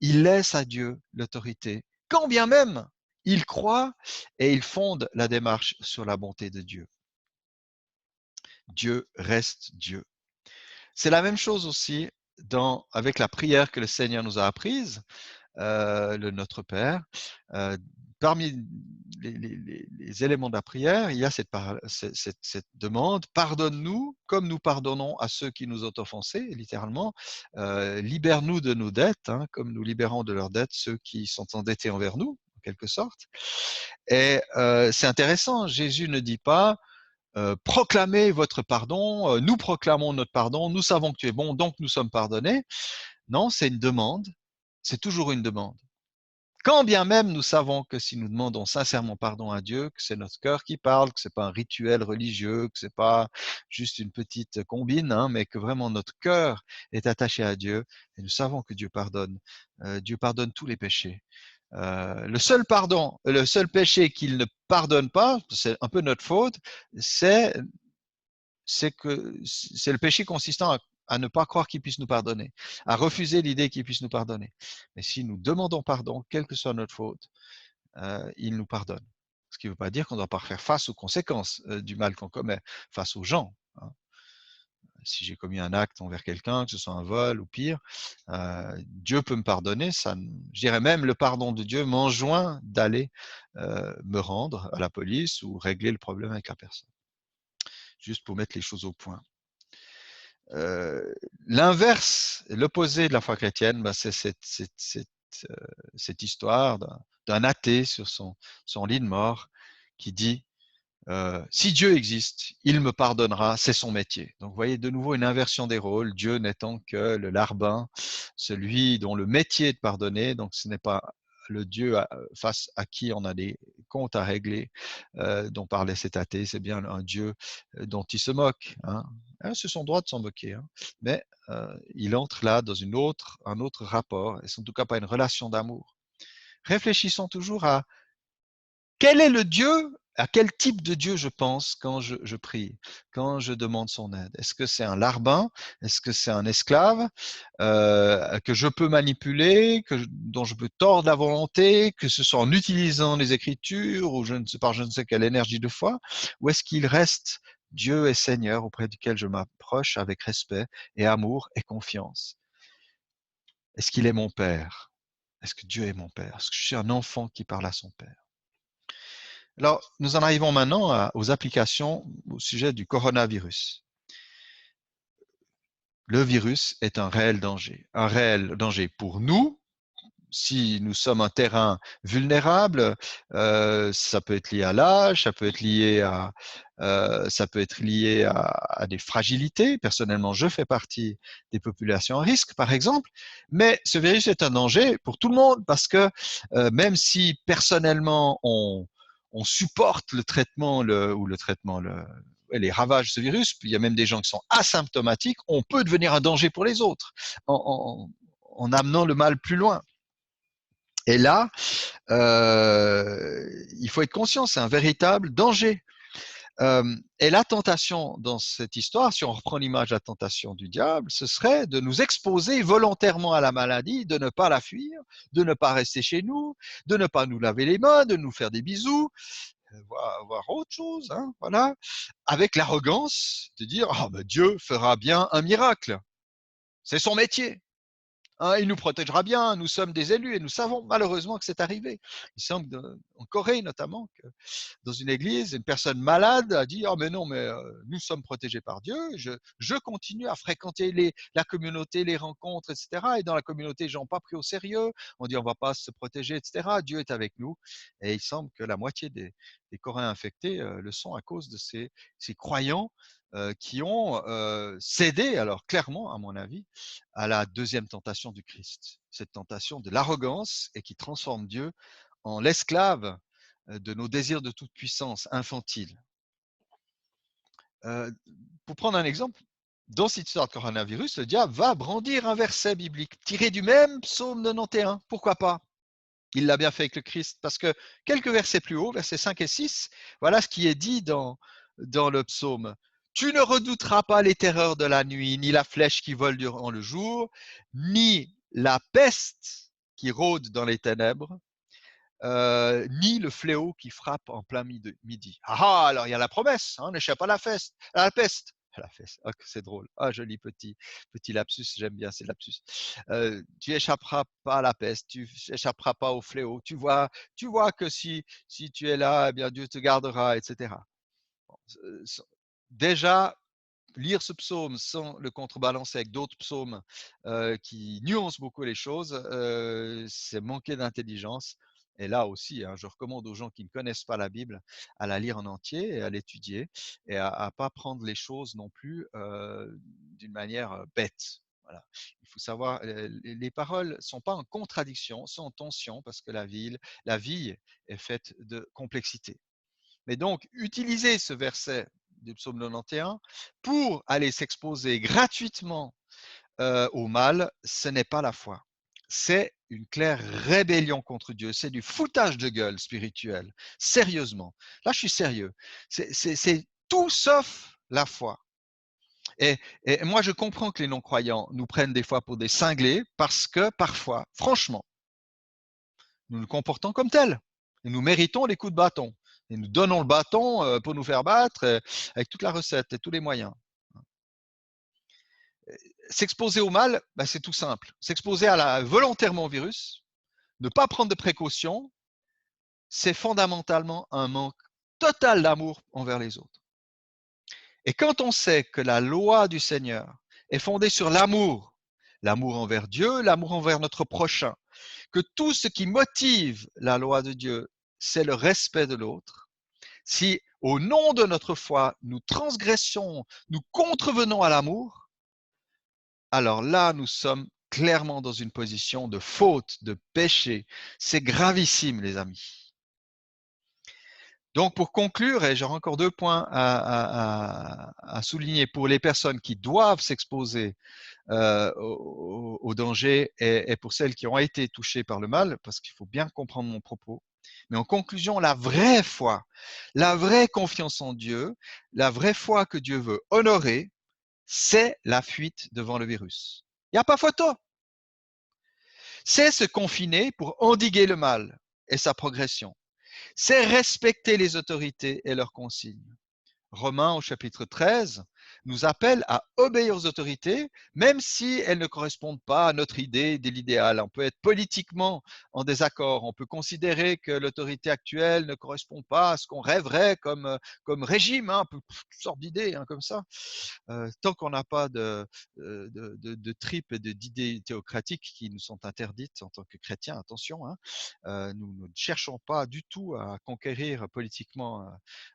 Speaker 1: Il laisse à Dieu l'autorité, quand bien même il croit et il fonde la démarche sur la bonté de Dieu. Dieu reste Dieu. C'est la même chose aussi avec la prière que le Seigneur nous a apprise, le Notre Père. Parmi les éléments de la prière, il y a cette demande, pardonne-nous comme nous pardonnons à ceux qui nous ont offensés, littéralement, libère-nous de nos dettes, comme nous libérons de leurs dettes ceux qui sont endettés envers nous, en quelque sorte. Et c'est intéressant, Jésus ne dit pas, proclamez votre pardon, nous proclamons notre pardon, nous savons que tu es bon, donc nous sommes pardonnés. Non, c'est une demande, c'est toujours une demande. Quand bien même nous savons que si nous demandons sincèrement pardon à Dieu, que c'est notre cœur qui parle, que ce n'est pas un rituel religieux, que ce n'est pas juste une petite combine, hein, mais que vraiment notre cœur est attaché à Dieu, et nous savons que Dieu pardonne. Dieu pardonne tous les péchés. Le seul pardon, le seul péché qu'il ne pardonne pas, c'est un peu notre faute, c'est le péché consistant à ne pas croire qu'il puisse nous pardonner, à refuser l'idée qu'il puisse nous pardonner. Mais si nous demandons pardon, quelle que soit notre faute, il nous pardonne. Ce qui ne veut pas dire qu'on ne doit pas faire face aux conséquences du mal qu'on commet, face aux gens. Hein. Si j'ai commis un acte envers quelqu'un, que ce soit un vol ou pire, Dieu peut me pardonner. Je dirais même le pardon de Dieu m'enjoint d'aller me rendre à la police ou régler le problème avec la personne. Juste pour mettre les choses au point. L'inverse, l'opposé de la foi chrétienne, ben c'est cette histoire d'un athée sur son lit de mort qui dit si Dieu existe, il me pardonnera, c'est son métier. Donc vous voyez de nouveau une inversion des rôles, Dieu n'étant que le larbin, celui dont le métier est de pardonner, donc ce n'est pas le Dieu face à qui on a des comptes à régler, dont parlait cet athée, c'est bien un Dieu dont il se moque. Hein. C'est son droit de s'en moquer, hein. Mais il entre là dans un autre rapport, et c'est en tout cas pas une relation d'amour. Réfléchissons toujours à quel est le Dieu, à quel type de Dieu je pense quand je prie, quand je demande son aide. Est-ce que c'est un larbin? Est-ce que c'est un esclave que je peux manipuler, dont je peux tordre la volonté, que ce soit en utilisant les Écritures ou je ne sais pas, je ne sais quelle énergie de foi? Ou est-ce qu'il reste Dieu et Seigneur auprès duquel je m'approche avec respect et amour et confiance? Est-ce qu'il est mon Père? Est-ce que Dieu est mon Père? Est-ce que je suis un enfant qui parle à son Père? Alors, nous en arrivons maintenant aux applications au sujet du coronavirus. Le virus est un réel danger pour nous. Si nous sommes un terrain vulnérable, ça peut être lié à l'âge, ça peut être lié à des fragilités. Personnellement, je fais partie des populations à risque, par exemple. Mais ce virus est un danger pour tout le monde parce que même si personnellement on supporte le traitement les ravages de ce virus, puis il y a même des gens qui sont asymptomatiques, on peut devenir un danger pour les autres en amenant le mal plus loin. Et là, il faut être conscient, c'est un véritable danger. Et la tentation dans cette histoire, si on reprend l'image de la tentation du diable, ce serait de nous exposer volontairement à la maladie, de ne pas la fuir, de ne pas rester chez nous, de ne pas nous laver les mains, de nous faire des bisous, voir autre chose, hein, voilà, avec l'arrogance de dire oh, ben Dieu fera bien un miracle, c'est son métier. Hein, il nous protégera bien, nous sommes des élus et nous savons malheureusement que c'est arrivé. Il semble en Corée notamment que dans une église, une personne malade a dit oh mais non mais nous sommes protégés par Dieu, je continue à fréquenter la communauté, les rencontres, etc. Et dans la communauté, les gens n'ont pas pris au sérieux, on dit on ne va pas se protéger, etc. Dieu est avec nous. Et il semble que la moitié des Coréens infectés le sont à cause de ces croyants qui ont cédé, alors clairement à mon avis, à la deuxième tentation du Christ, cette tentation de l'arrogance et qui transforme Dieu en l'esclave de nos désirs de toute puissance infantile. Pour prendre un exemple, dans cette histoire de coronavirus, le diable va brandir un verset biblique tiré du même psaume 91. Pourquoi pas? Il l'a bien fait avec le Christ, parce que quelques versets plus haut, versets 5 et 6, voilà ce qui est dit dans le psaume. Tu ne redouteras pas les terreurs de la nuit, ni la flèche qui vole durant le jour, ni la peste qui rôde dans les ténèbres, ni le fléau qui frappe en plein midi. Ah, alors il y a la promesse, hein, n'échappe pas à la peste. La fesse, oh, c'est drôle. Ah, joli petit lapsus, j'aime bien ces lapsus. Tu échapperas pas à la peste, tu échapperas pas au fléau. Tu vois que si tu es là, eh bien Dieu te gardera, etc. Bon, déjà, lire ce psaume sans le contrebalancer avec d'autres psaumes qui nuancent beaucoup les choses, c'est manquer d'intelligence. Et là aussi, hein, je recommande aux gens qui ne connaissent pas la Bible à la lire en entier et à l'étudier et à ne pas prendre les choses non plus d'une manière bête. Voilà. Voilà. Il faut savoir, les paroles ne sont pas en contradiction, sont en tension parce que la vie est faite de complexité. Mais donc, utiliser ce verset du psaume 91 pour aller s'exposer gratuitement au mal, ce n'est pas la foi. C'est une claire rébellion contre Dieu. C'est du foutage de gueule spirituel. Sérieusement. Là, je suis sérieux. C'est tout sauf la foi. Et, et moi, je comprends que les non-croyants nous prennent des fois pour des cinglés parce que parfois, franchement, nous nous comportons comme tels. Et nous méritons les coups de bâton. Et nous donnons le bâton pour nous faire battre avec toute la recette et tous les moyens. S'exposer au mal, ben c'est tout simple. S'exposer volontairement au virus, ne pas prendre de précautions, c'est fondamentalement un manque total d'amour envers les autres. Et quand on sait que la loi du Seigneur est fondée sur l'amour envers Dieu, l'amour envers notre prochain, que tout ce qui motive la loi de Dieu, c'est le respect de l'autre, si au nom de notre foi, nous transgressions, nous contrevenons à l'amour, alors là, nous sommes clairement dans une position de faute, de péché. C'est gravissime, les amis. Donc, pour conclure, et j'aurai encore 2 points à souligner pour les personnes qui doivent s'exposer au danger et pour celles qui ont été touchées par le mal, parce qu'il faut bien comprendre mon propos. Mais en conclusion, la vraie foi, la vraie confiance en Dieu, la vraie foi que Dieu veut honorer, c'est la fuite devant le virus. Il n'y a pas photo. C'est se confiner pour endiguer le mal et sa progression. C'est respecter les autorités et leurs consignes. Romains au chapitre 13 nous appelle à obéir aux autorités, même si elles ne correspondent pas à notre idée de l'idéal. On peut être politiquement en désaccord, on peut considérer que l'autorité actuelle ne correspond pas à ce qu'on rêverait comme régime, hein, toutes sortes d'idées hein, comme ça. Tant qu'on n'a pas de tripes et d'idées théocratiques qui nous sont interdites en tant que chrétiens, attention, hein, nous ne cherchons pas du tout à conquérir politiquement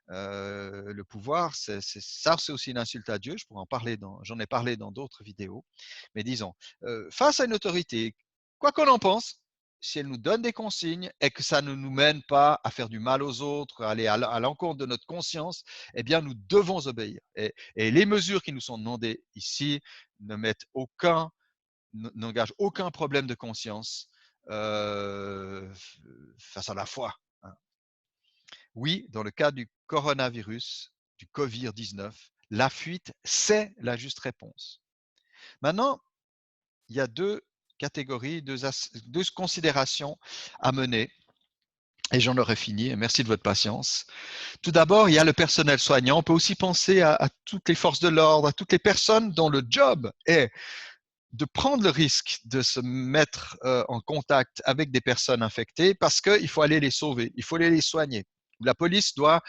Speaker 1: le pouvoir. Ça, c'est aussi une insulte à Dieu. Je pourrais en parler, j'en ai parlé dans d'autres vidéos. Mais disons, face à une autorité, quoi qu'on en pense, si elle nous donne des consignes et que ça ne nous mène pas à faire du mal aux autres, à aller à l'encontre de notre conscience, eh bien, nous devons obéir. Et les mesures qui nous sont demandées ici ne mettent n'engagent aucun problème de conscience face à la foi. Hein. Oui, dans le cas du coronavirus, du Covid-19, la fuite, c'est la juste réponse. Maintenant, il y a 2 catégories, 2 considérations à mener. Et j'en aurai fini. Merci de votre patience. Tout d'abord, il y a le personnel soignant. On peut aussi penser à toutes les forces de l'ordre, à toutes les personnes dont le job est de prendre le risque de se mettre en contact avec des personnes infectées parce qu'il faut aller les sauver, il faut aller les soigner. La police doit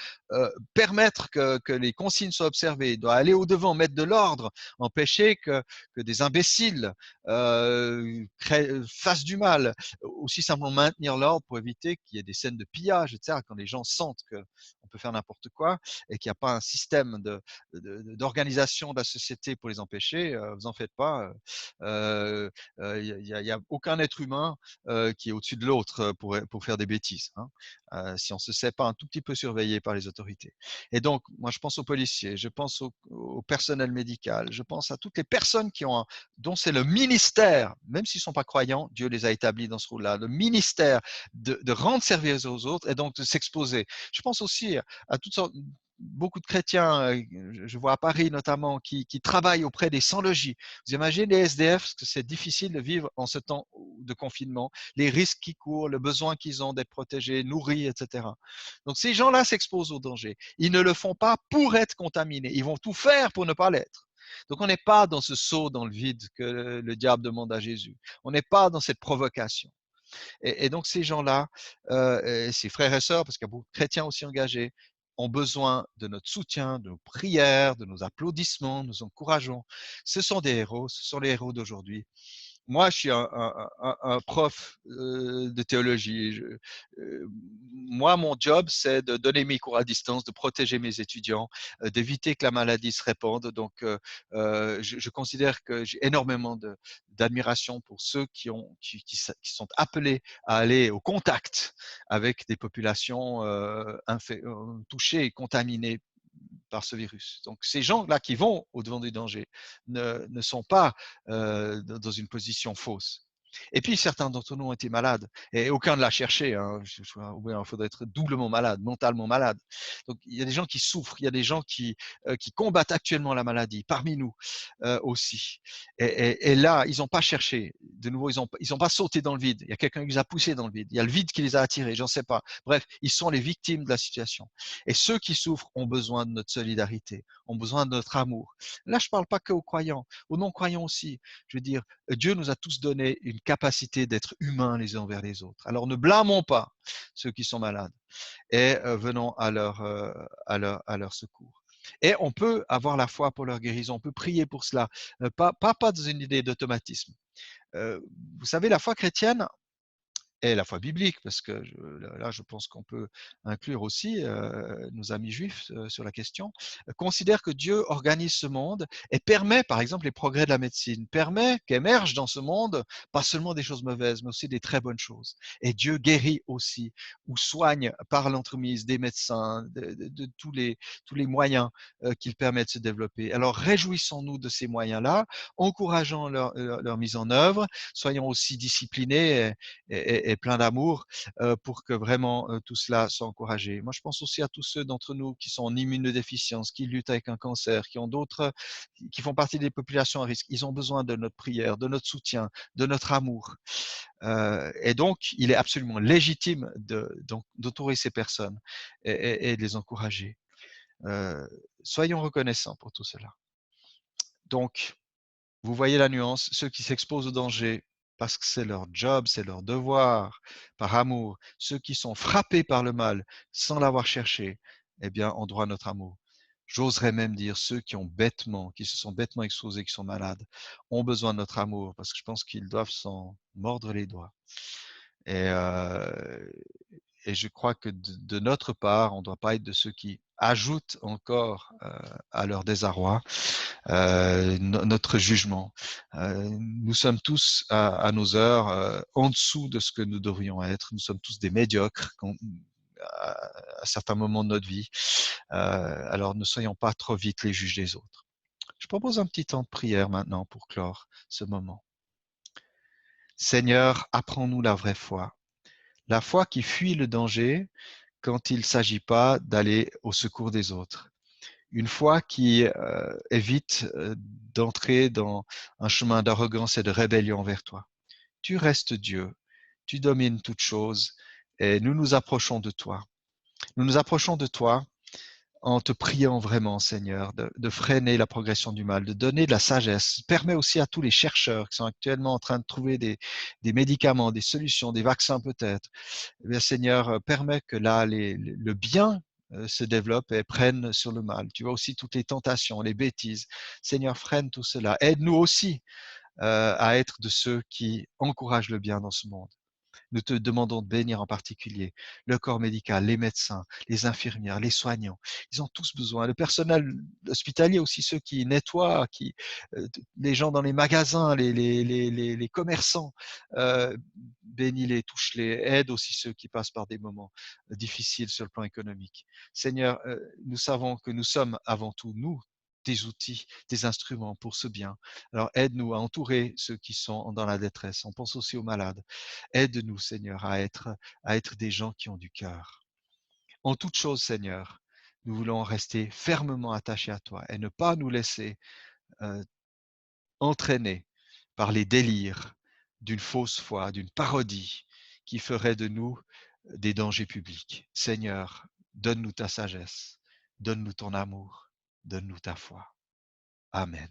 Speaker 1: permettre que les consignes soient observées, doit aller au-devant, mettre de l'ordre, empêcher que des imbéciles fassent du mal, aussi simplement maintenir l'ordre pour éviter qu'il y ait des scènes de pillage, etc. Quand les gens sentent qu'on peut faire n'importe quoi et qu'il n'y a pas un système d'organisation de la société pour les empêcher, vous en faites pas. Il n'y a aucun être humain qui est au-dessus de l'autre pour faire des bêtises. Hein. Si on ne se sait pas un tout petit peu surveillé par les autorités. Et donc, moi, je pense aux policiers, je pense au personnel médical, je pense à toutes les personnes dont c'est le ministère, même s'ils ne sont pas croyants, Dieu les a établis dans ce rôle-là, le ministère de rendre service aux autres et donc de s'exposer. Je pense aussi à toutes sortes beaucoup de chrétiens, je vois à Paris notamment, qui travaillent auprès des sans-logis. Vous imaginez les SDF, parce que c'est difficile de vivre en ce temps de confinement, les risques qu'ils courent, le besoin qu'ils ont d'être protégés, nourris, etc. Donc ces gens-là s'exposent au danger. Ils ne le font pas pour être contaminés. Ils vont tout faire pour ne pas l'être. Donc on n'est pas dans ce saut dans le vide que le diable demande à Jésus. On n'est pas dans cette provocation. Et donc ces gens-là, ces frères et sœurs, parce qu'il y a beaucoup de chrétiens aussi engagés, ont besoin de notre soutien, de nos prières, de nos applaudissements, nous encourageons. Ce sont des héros, ce sont les héros d'aujourd'hui. moi, je suis un prof de théologie. Moi, mon job, c'est de donner mes cours à distance, de protéger mes étudiants, d'éviter que la maladie se répande. Donc, je considère que j'ai énormément d'admiration pour ceux qui sont appelés à aller au contact avec des populations touchées et contaminées par ce virus. Donc ces gens-là qui vont au-devant du danger ne sont pas dans une position fausse. Et puis certains d'entre nous ont été malades et aucun ne l'a cherché. Hein. Il faudrait être doublement malade, mentalement malade. Donc il y a des gens qui souffrent, il y a des gens qui combattent actuellement la maladie parmi nous aussi. Et là, ils n'ont pas cherché. De nouveau, ils n'ont pas sauté dans le vide. Il y a quelqu'un qui les a poussés dans le vide. Il y a le vide qui les a attirés, j'en sais pas. Bref, ils sont les victimes de la situation. Et ceux qui souffrent ont besoin de notre solidarité, ont besoin de notre amour. Là, je ne parle pas que aux croyants, aux non-croyants aussi. Je veux dire, Dieu nous a tous donné une capacité d'être humains les uns envers les autres. Alors ne blâmons pas ceux qui sont malades et venons à leur secours. Et on peut avoir la foi pour leur guérison, on peut prier pour cela, pas dans une idée d'automatisme. Vous savez, la foi chrétienne, et la foi biblique, parce que là, je pense qu'on peut inclure aussi nos amis juifs sur la question, considère que Dieu organise ce monde et permet, par exemple, les progrès de la médecine, permet qu'émergent dans ce monde pas seulement des choses mauvaises, mais aussi des très bonnes choses. Et Dieu guérit aussi ou soigne par l'entremise des médecins, de tous les moyens qu'il permet de se développer. Alors réjouissons-nous de ces moyens-là, encourageons leur mise en œuvre, soyons aussi disciplinés et plein d'amour pour que vraiment tout cela soit encouragé. Moi, je pense aussi à tous ceux d'entre nous qui sont en immunodéficience, qui luttent avec un cancer, qui ont d'autres, qui font partie des populations à risque. Ils ont besoin de notre prière, de notre soutien, de notre amour. Et donc, il est absolument légitime d'entourer ces personnes et de les encourager. Soyons reconnaissants pour tout cela. Donc, vous voyez la nuance, ceux qui s'exposent au danger parce que c'est leur job, c'est leur devoir, par amour. Ceux qui sont frappés par le mal sans l'avoir cherché, eh bien, ont droit à notre amour. J'oserais même dire ceux qui se sont bêtement exposés, qui sont malades, ont besoin de notre amour parce que je pense qu'ils doivent s'en mordre les doigts. Et, et je crois que de notre part, on ne doit pas être de ceux qui ajoutent encore à leur désarroi notre jugement. Nous sommes tous à nos heures en dessous de ce que nous devrions être. Nous sommes tous des médiocres à certains moments de notre vie. Alors ne soyons pas trop vite les juges des autres. Je propose un petit temps de prière maintenant pour clore ce moment. Seigneur, apprends-nous la foi qui fuit le danger quand il ne s'agit pas d'aller au secours des autres. Une foi qui évite d'entrer dans un chemin d'arrogance et de rébellion envers toi. Tu restes Dieu, tu domines toutes choses et nous nous approchons de toi. Nous nous approchons de toi en te priant vraiment, Seigneur, de freiner la progression du mal, de donner de la sagesse. Permets aussi à tous les chercheurs qui sont actuellement en train de trouver des médicaments, des solutions, des vaccins peut-être. Eh bien, Seigneur, permets que là, le bien se développe et prenne sur le mal. Tu vois aussi toutes les tentations, les bêtises. Seigneur, freine tout cela. Aide-nous aussi à être de ceux qui encouragent le bien dans ce monde. Nous te demandons de bénir en particulier le corps médical, les médecins, les infirmières, les soignants. Ils ont tous besoin. Le personnel hospitalier aussi, ceux qui nettoient, les gens dans les magasins, les commerçants. Bénis-les, touche-les, aide aussi ceux qui passent par des moments difficiles sur le plan économique. Seigneur, nous savons que nous sommes avant tout, nous, des outils, des instruments pour ce bien. Alors aide-nous à entourer ceux qui sont dans la détresse. On pense aussi aux malades. Aide-nous, Seigneur, à être des gens qui ont du cœur. En toute chose, Seigneur, nous voulons rester fermement attachés à toi et ne pas nous laisser euh, entraîner par les délires d'une fausse foi, d'une parodie qui ferait de nous des dangers publics. Seigneur, donne-nous ta sagesse, donne-nous ton amour, donne-nous ta foi. Amen.